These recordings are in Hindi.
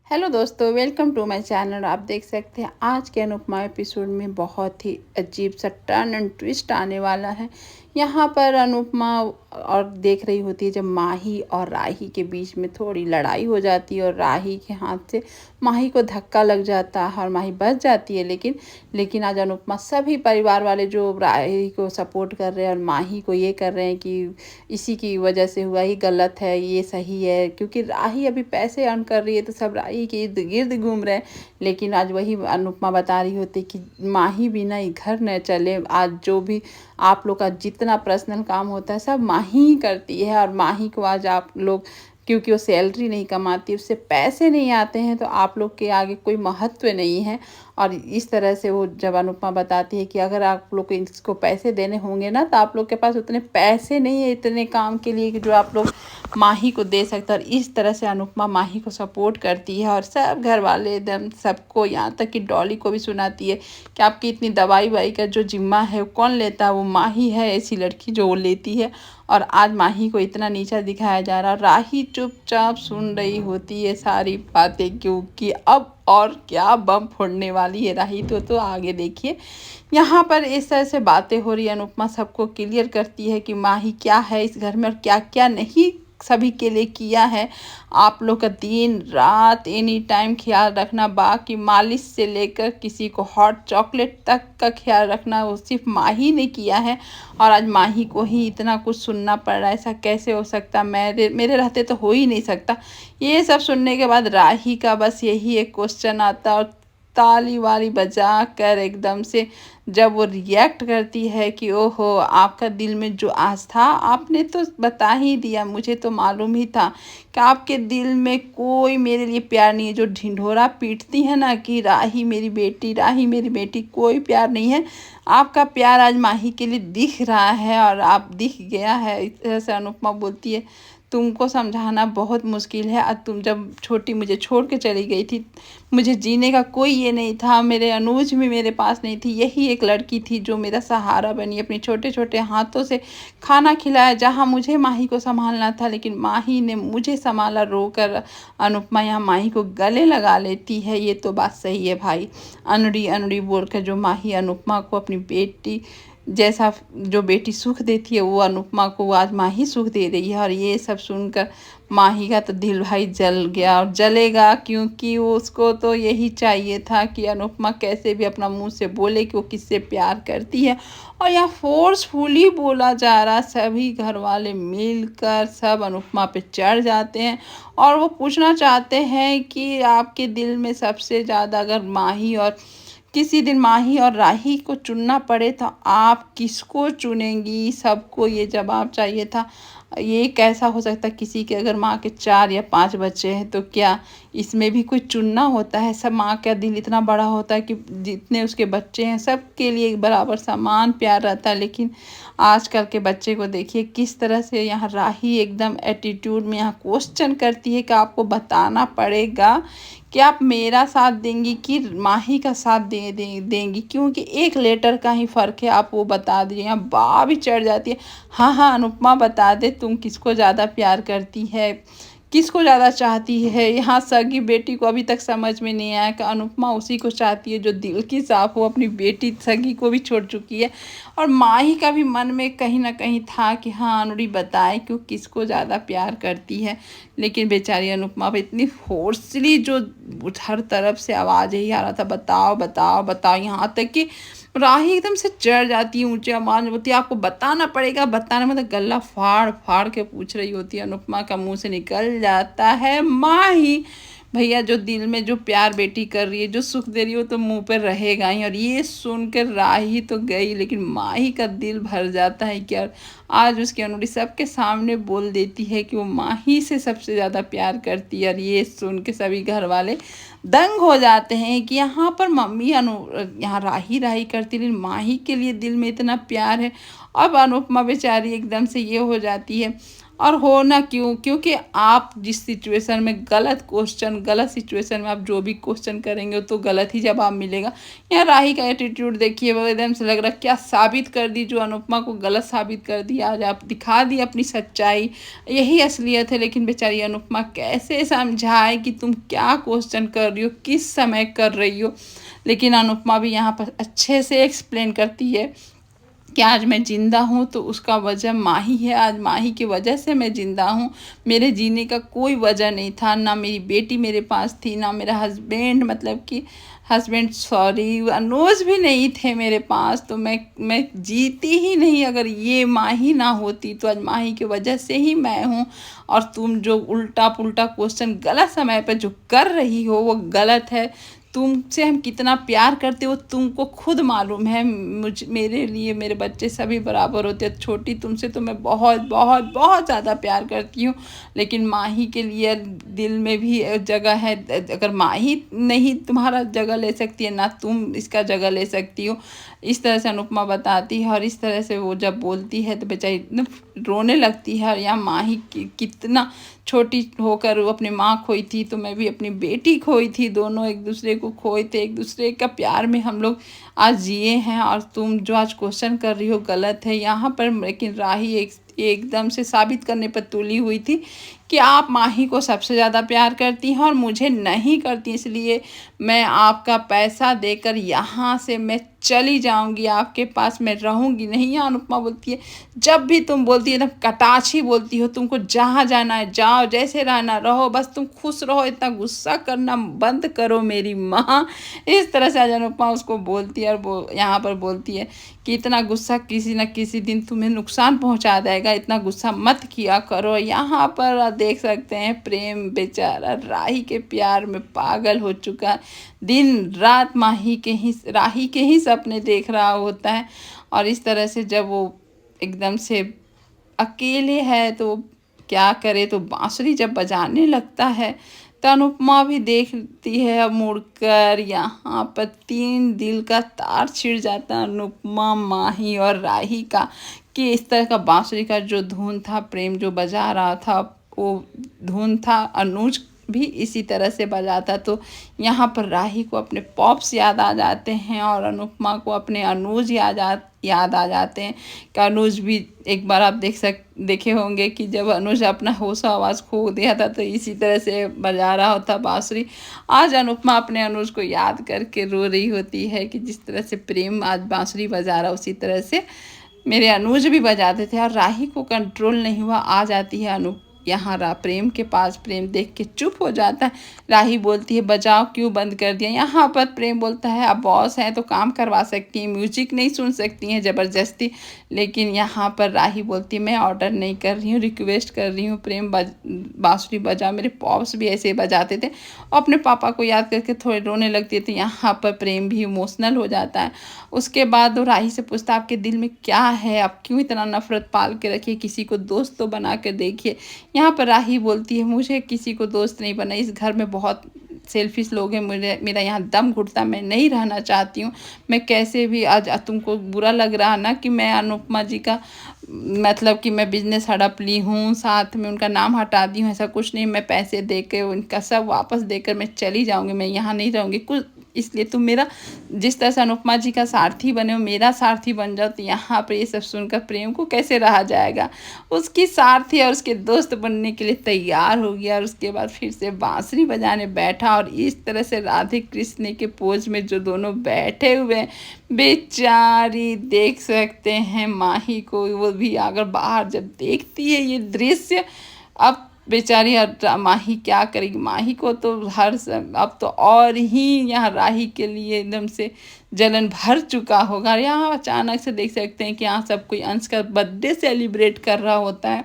हेलो दोस्तों, वेलकम टू माय चैनल। आप देख सकते हैं आज के अनुपमा एपिसोड में बहुत ही अजीब सा टर्न एंड ट्विस्ट आने वाला है। यहाँ पर अनुपमा और देख रही होती है जब माही और राही के बीच में थोड़ी लड़ाई हो जाती है और राही के हाथ से माही को धक्का लग जाता है और माही बच जाती है। लेकिन आज अनुपमा सभी परिवार वाले जो राही को सपोर्ट कर रहे हैं और माही को ये कर रहे हैं कि इसी की वजह से हुआ, ही गलत है, ये सही है, क्योंकि राही अभी पैसे अर्न कर रही है तो सब राही के इर्द गिर्द घूम रहे हैं। लेकिन आज वही अनुपमा बता रही होती कि माही बिना ये घर न चले। आज जो भी आप लोग का जितना पर्सनल काम होता है सब माही ही करती है और माही को आज आप लोग, क्योंकि वो सैलरी नहीं कमाती, उससे पैसे नहीं आते हैं, तो आप लोग के आगे कोई महत्व नहीं है। और इस तरह से वो जब अनुपमा बताती है कि अगर आप लोग को इसको पैसे देने होंगे ना तो आप लोग के पास उतने पैसे नहीं है इतने काम के लिए कि जो आप लोग माही को दे सकते। और इस तरह से अनुपमा माही को सपोर्ट करती है और सब घर वाले एकदम सबको, यहाँ तक कि डॉली को भी सुनाती है कि आपकी इतनी दवाई वाई का जो जिम्मा है वो कौन लेता है, वो माही है ऐसी लड़की जो वो लेती है। और आज माही को इतना नीचा दिखाया जा रहा। राही चुपचाप सुन रही होती है सारी बातें, क्योंकि अब और क्या बम फोड़ने वाली है राही तो आगे देखिए। यहाँ पर इस तरह से बातें हो रही है, अनुपमा सबको क्लियर करती है कि माही क्या है इस घर में और क्या क्या नहीं सभी के लिए किया है। आप लोग का दिन रात एनी टाइम ख्याल रखना, बाकी मालिश से लेकर किसी को हॉट चॉकलेट तक का ख्याल रखना वो सिर्फ माही ने किया है। और आज माही को ही इतना कुछ सुनना पड़ रहा है, ऐसा कैसे हो सकता, मेरे रहते तो हो ही नहीं सकता। ये सब सुनने के बाद राही का बस यही एक क्वेश्चन आता और ताली वाली बजा कर एकदम से जब वो रिएक्ट करती है कि ओहो, आपका दिल में जो आस था आपने तो बता ही दिया, मुझे तो मालूम ही था कि आपके दिल में कोई मेरे लिए प्यार नहीं है। जो ढिंढोरा पीटती है ना कि राही मेरी बेटी, राही मेरी बेटी, कोई प्यार नहीं है। आपका प्यार आज माही के लिए दिख रहा है और आप दिख गया है। इस तरह से अनुपमा बोलती है तुमको समझाना बहुत मुश्किल है। तुम जब छोटी मुझे छोड़ के चली गई थी, मुझे जीने का कोई ये नहीं था, मेरे अनुज भी मेरे पास नहीं थी, यही एक लड़की थी जो मेरा सहारा बनी, अपने छोटे छोटे हाथों से खाना खिलाया जहाँ मुझे माही को संभालना था, लेकिन माही ने मुझे संभाला। रोकर अनुपमा यहाँ माही को गले लगा लेती है। ये तो बात सही है भाई, अनड़ी अनड़ी बोल कर जो माही अनुपमा को अपनी बेटी जैसा, जो बेटी सुख देती है वो अनुपमा को आज माही सुख दे रही है। और ये सब सुनकर माही का तो दिल भाई जल गया और जलेगा, क्योंकि वो उसको तो यही चाहिए था कि अनुपमा कैसे भी अपना मुंह से बोले कि वो किससे प्यार करती है। और यहाँ फोर्सफुली बोला जा रहा, सभी घर वाले मिलकर सब अनुपमा पे चढ़ जाते हैं और वो पूछना चाहते हैं कि आपके दिल में सबसे ज़्यादा अगर माही और किसी दिन माही और राही को चुनना पड़े तो आप किसको चुनेंगी। सबको ये जवाब चाहिए था। ये कैसा हो सकता है, किसी के अगर माँ के 4 या 5 बच्चे हैं तो क्या इसमें भी कोई चुनना होता है। सब माँ का दिल इतना बड़ा होता है कि जितने उसके बच्चे हैं सबके लिए बराबर समान प्यार रहता है। लेकिन आजकल के बच्चे को देखिए किस तरह से यहाँ राही एकदम एटीट्यूड में यहाँ क्वेश्चन करती है कि आपको बताना पड़ेगा कि आप मेरा साथ देंगी कि माही का साथ देंगी, क्योंकि एक लेटर का ही फ़र्क है। आप वो बता दीजिए। यहाँ बा भी चढ़ जाती है, हाँ हाँ अनुपमा बता दे तुम किसको ज़्यादा प्यार करती है, किसको ज़्यादा चाहती है। यहाँ सगी बेटी को अभी तक समझ में नहीं आया कि अनुपमा उसी को चाहती है जो दिल की साफ हो, अपनी बेटी सगी को भी छोड़ चुकी है। और माही का भी मन में कहीं ना कहीं था कि हाँ अनुरी बताए कि वो किसको ज़्यादा प्यार करती है। लेकिन बेचारी अनुपमा पे इतनी फोर्सली जो हर तरफ से आवाज़ यही आ रहा था बताओ बताओ बताओ, यहाँ तक कि राही एकदम से चढ़ जाती है, ऊंचे आवाज में बोलती है आपको बताना पड़ेगा, बताना मतलब गला फाड़ फाड़ के पूछ रही होती है। अनुपमा का मुंह से निकल जाता है माही, भैया जो दिल में जो प्यार बेटी कर रही है, जो सुख दे रही है वो तो मुंह पर रहेगा ही। और ये सुनकर राही तो गई, लेकिन माही का दिल भर जाता है कि यार आज उसकी अनुरी सबके सामने बोल देती है कि वो माही से सबसे ज़्यादा प्यार करती है। और ये सुन के सभी घर वाले दंग हो जाते हैं कि यहाँ पर मम्मी यहाँ राही राही करती, लेकिन माही के लिए दिल में इतना प्यार है। अब अनुपमा बेचारी एकदम से ये हो जाती है। और हो ना क्यों, क्योंकि आप जिस सिचुएशन में गलत क्वेश्चन, गलत सिचुएशन में आप जो भी क्वेश्चन करेंगे तो गलत ही जवाब मिलेगा। यहाँ राही का एटीट्यूड देखिए, वो एकदम से लग रहा क्या साबित कर दी, जो अनुपमा को गलत साबित कर दी, आज आप दिखा दी अपनी सच्चाई, यही असलियत है। लेकिन बेचारी अनुपमा कैसे समझाए कि तुम क्या क्वेश्चन कर रही हो, किस समय कर रही हो। लेकिन अनुपमा भी यहाँ पर अच्छे से एक्सप्लेन करती है कि आज मैं ज़िंदा हूँ तो उसका वजह माही है, आज माही की वजह से मैं ज़िंदा हूँ। मेरे जीने का कोई वजह नहीं था, ना मेरी बेटी मेरे पास थी, ना मेरा हस्बैंड, मतलब कि हस्बैंड सॉरी अनुज भी नहीं थे मेरे पास, तो मैं जीती ही नहीं। अगर ये माही ना होती तो आज माही की वजह से ही मैं हूँ। और तुम जो उल्टा पुल्टा क्वेश्चन गलत समय पर जो कर रही हो वो गलत है। तुमसे हम कितना प्यार करते हो तुमको खुद मालूम है। मेरे लिए मेरे बच्चे सभी बराबर होते हैं, छोटी तुमसे तो मैं बहुत बहुत बहुत ज़्यादा प्यार करती हूँ, लेकिन माही के लिए दिल में भी जगह है। अगर माही नहीं तुम्हारा जगह ले सकती है, ना तुम इसका जगह ले सकती हो। इस तरह से अनुपमा बताती है, और इस तरह से वो जब बोलती है तो बेचारी रोने लगती है। और यहाँ माही कितना छोटी होकर वो अपनी माँ खोई थी, तो मैं भी अपनी बेटी खोई थी, दोनों एक दूसरे को खोए थे, एक दूसरे का प्यार में हम लोग आज जिए हैं। और तुम जो आज क्वेश्चन कर रही हो गलत है यहाँ पर। लेकिन राही एकदम से साबित करने पर तुली हुई थी कि आप माही को सबसे ज़्यादा प्यार करती हैं और मुझे नहीं करती, इसलिए मैं आपका पैसा देकर यहाँ से मैं चली जाऊंगी, आपके पास मैं रहूंगी नहीं। यहाँ अनुपमा बोलती है, जब भी तुम बोलती है एकदम कटाक्षी बोलती हो, तुमको जहाँ जाना है जाओ, जैसे रहना रहो, बस तुम खुश रहो, इतना गुस्सा करना बंद करो मेरी माँ। इस तरह से आज अनुपमा उसको बोलती है। और वो यहाँ पर बोलती है कि इतना गुस्सा किसी न किसी दिन तुम्हें नुकसान पहुँचा देगा, इतना गुस्सा मत किया करो। यहाँ पर देख सकते हैं प्रेम बेचारा राही के प्यार में पागल हो चुका है, दिन रात राही के ही सपने देख रहा होता है। और इस तरह से जब वो एकदम से अकेले है तो क्या करे, तो बांसुरी जब बजाने लगता है तो अनुपमा भी देखती है। अब मुड़कर यहाँ पर 3 दिल का तार छिड़ जाता है अनुपमा, माही और राही का, कि इस तरह का बांसुरी का जो धुन था प्रेम जो बजा रहा था वो धुन था अनुज भी इसी तरह से बजाता। तो यहाँ पर राही को अपने पॉप्स याद आ जाते हैं और अनुपमा को अपने अनुज याद आ जाते हैं। कि अनुज भी एक बार आप देखे होंगे कि जब अनुज अपना होश आवाज़ खो दिया था तो इसी तरह से बजा रहा होता बांसुरी। आज अनुपमा अपने अनुज को याद करके रो रही होती है कि जिस तरह से प्रेम आज बांसुरी बजा रहा उसी तरह से मेरे अनुज भी बजाते थे। और राही को कंट्रोल नहीं हुआ, आ जाती है यहाँ प्रेम के पास। प्रेम देख के चुप हो जाता है। राही बोलती है बजाओ, क्यों बंद कर दिया। यहाँ पर प्रेम बोलता है आप बॉस हैं तो काम करवा सकती हैं, म्यूजिक नहीं सुन सकती हैं ज़बरदस्ती। लेकिन यहाँ पर राही बोलती है मैं ऑर्डर नहीं कर रही हूँ, रिक्वेस्ट कर रही हूँ, प्रेम बांसुरी बजाओ। मेरे पॉप्स भी ऐसे बजाते थे। और अपने पापा को याद करके थोड़े रोने लगती थी। यहाँ पर प्रेम भी इमोशनल हो जाता है। उसके बाद वो राही से पूछता आपके दिल में क्या है, आप क्यों इतना नफरत पाल के रखिए, किसी को दोस्त तो बना कर देखिए। यहाँ पर राही बोलती है मुझे किसी को दोस्त नहीं बना, इस घर में बहुत सेल्फिश लोग हैं, मेरा यहाँ दम घुटता, मैं नहीं रहना चाहती हूँ। मैं कैसे भी आज तुमको बुरा लग रहा ना कि मैं अनुपमा जी का मतलब कि मैं बिजनेस हड़प ली हूँ, साथ में उनका नाम हटा दी हूँ, ऐसा कुछ नहीं। मैं पैसे दे के उनका सब वापस देकर मैं चली जाऊँगी, मैं यहाँ नहीं रहूँगी कुछ। इसलिए तुम मेरा जिस तरह से अनुपमा जी का सारथी बने हो मेरा सारथी बन जाओ। तो यहाँ पर ये सब सुनकर प्रेम को कैसे रहा जाएगा, उसकी सारथी और उसके दोस्त बनने के लिए तैयार हो गया। और उसके बाद फिर से बांसुरी बजाने बैठा। और इस तरह से राधे कृष्ण के पोज में जो दोनों बैठे हुए बेचारी देख सकते हैं माही को, वो भी अगर बाहर जब देखती है ये दृश्य, अब बेचारी माही क्या करेगी। माही को तो अब तो और ही यहाँ राही के लिए एकदम से जलन भर चुका होगा। यहाँ अचानक से देख सकते हैं कि यहाँ सब कोई अंश का बर्थडे सेलिब्रेट कर रहा होता है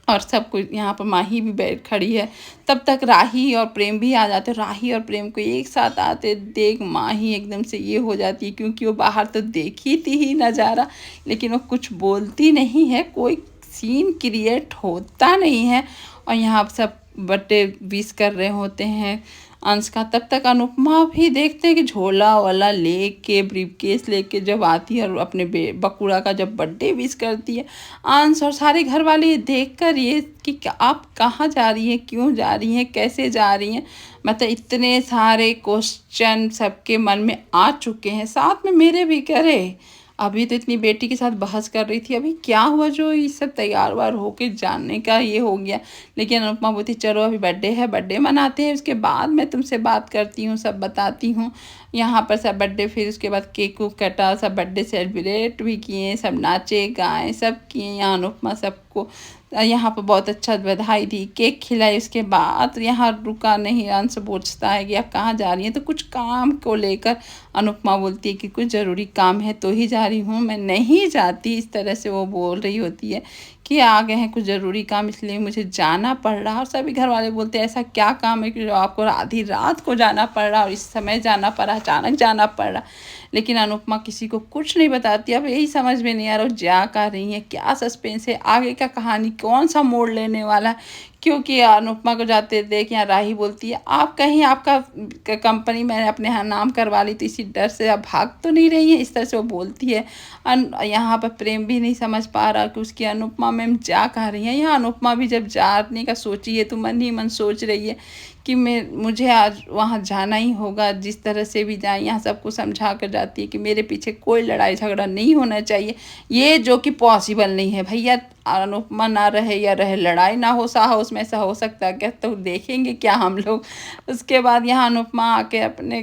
और सब कुछ यहाँ पर माही भी बैठ खड़ी है। तब तक राही और प्रेम भी आ जाते। राही और प्रेम को एक साथ आते देख माही एकदम से ये हो जाती है, क्योंकि वो बाहर तो देखी थी ही नज़ारा, लेकिन वो कुछ बोलती नहीं है, कोई सीन क्रिएट होता नहीं है। और यहाँ सब बर्थडे विश कर रहे होते हैं अंश का। तब तक अनुपमा भी देखते हैं कि झोला वाला लेके ब्रीफकेस लेके जब आती है और अपने बकुड़ा का जब बर्थडे विश करती है, अंश और सारे घर वाले ये देखकर ये कि आप कहाँ जा रही हैं, क्यों जा रही हैं, कैसे जा रही हैं, मतलब इतने सारे क्वेश्चन सबके मन में आ चुके हैं। साथ में मेरे भी करे, अभी तो इतनी बेटी के साथ बहस कर रही थी, अभी क्या हुआ जो ये सब तैयार वार होके जानने का ये हो गया। लेकिन अनुपमा बोलती चलो अभी बर्थडे है, बर्थडे मनाते हैं, उसके बाद मैं तुमसे बात करती हूँ, सब बताती हूँ। यहाँ पर सब बर्थडे, फिर उसके बाद केक वूक कटा, सब बर्थडे सेलिब्रेट भी किए, सब नाचे गाए सब किए। यहाँ अनुपमा सबको यहाँ पर बहुत अच्छा बधाई दी, केक खिलाई। उसके बाद यहाँ रुका नहीं, अंश पूछता है कि आप कहाँ जा रही हैं, तो कुछ काम को लेकर अनुपमा बोलती है कि कुछ ज़रूरी काम है तो ही जा रही हूँ, मैं नहीं जाती, इस तरह से वो बोल रही होती है कि आ गए हैं कुछ ज़रूरी काम इसलिए मुझे जाना पड़ रहा। और सभी घर वाले बोलते हैं ऐसा क्या काम है कि जो आपको आधी रात को जाना पड़ रहा और इस समय जाना पड़ रहा, अचानक जाना पड़ रहा। लेकिन अनुपमा किसी को कुछ नहीं बताती। अब यही समझ में नहीं आ रहा जा कर रही है, क्या सस्पेंस है, आगे का कहानी कौन सा मोड़ लेने वाला है। क्योंकि अनुपमा को जाते देख यहाँ राही बोलती है आप कहीं आपका कंपनी मैंने अपने यहाँ नाम करवा ली तो इसी डर से आप भाग तो नहीं रही है, इस तरह से वो बोलती है। यहाँ पर प्रेम भी नहीं समझ पा रहा कि उसकी अनुपमा मैम जा कहाँ रही हैं। यहाँ अनुपमा भी जब जाने का सोची है तो मन ही मन सोच रही है कि मुझे आज वहाँ जाना ही होगा, जिस तरह से भी जाए। यहाँ सबको समझा कर जाती है कि मेरे पीछे कोई लड़ाई झगड़ा नहीं होना चाहिए, ये जो कि पॉसिबल नहीं है भैया। अनुपमा ना रहे या रहे, लड़ाई ना हो साहस में, ऐसा हो सकता है क्या, तो देखेंगे क्या हम लोग। उसके बाद यहाँ अनुपमा आके अपने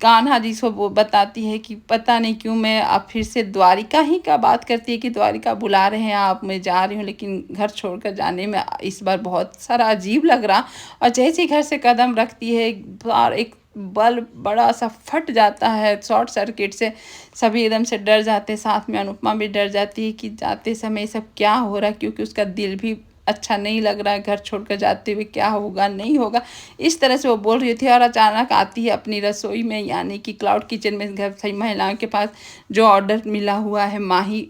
कान्हा जी को वो बताती है कि पता नहीं क्यों मैं अब फिर से द्वारिका ही का बात करती है कि द्वारिका बुला रहे हैं आप, मैं जा रही हूँ, लेकिन घर छोड़कर जाने में इस बार बहुत सारा अजीब लग रहा। और जैसे ही घर से कदम रखती है एक बल्ब बड़ा सा फट जाता है शॉर्ट सर्किट से, सभी एकदम से डर जाते हैं, साथ में अनुपमा भी डर जाती है कि जाते समय सब क्या हो रहा है, क्योंकि उसका दिल भी अच्छा नहीं लग रहा है, घर छोड़कर जाते हुए क्या होगा नहीं होगा, इस तरह से वो बोल रही थी। और अचानक आती है अपनी रसोई में, यानी कि क्लाउड किचन में, घर सही महिलाओं के पास जो ऑर्डर मिला हुआ है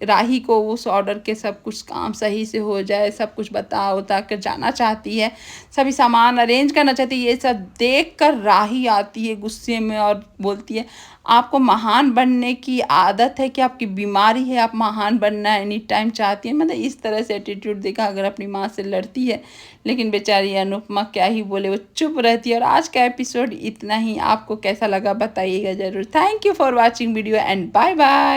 राही को, उस ऑर्डर के सब कुछ काम सही से हो जाए, सब कुछ बता कर जाना चाहती है, सभी सामान अरेंज करना चाहती है। ये सब देख कर राही आती है गुस्से में और बोलती है आपको महान बनने की आदत है कि आपकी बीमारी है, आप महान बनना एनी टाइम चाहती हैं, मतलब इस तरह से एटीट्यूड देखा अगर अपनी माँ से लड़ती है। लेकिन बेचारी अनुपमा क्या ही बोले, वो चुप रहती है। और आज का एपिसोड इतना ही, आपको कैसा लगा बताइएगा ज़रूर। Thank you for watching video and bye bye.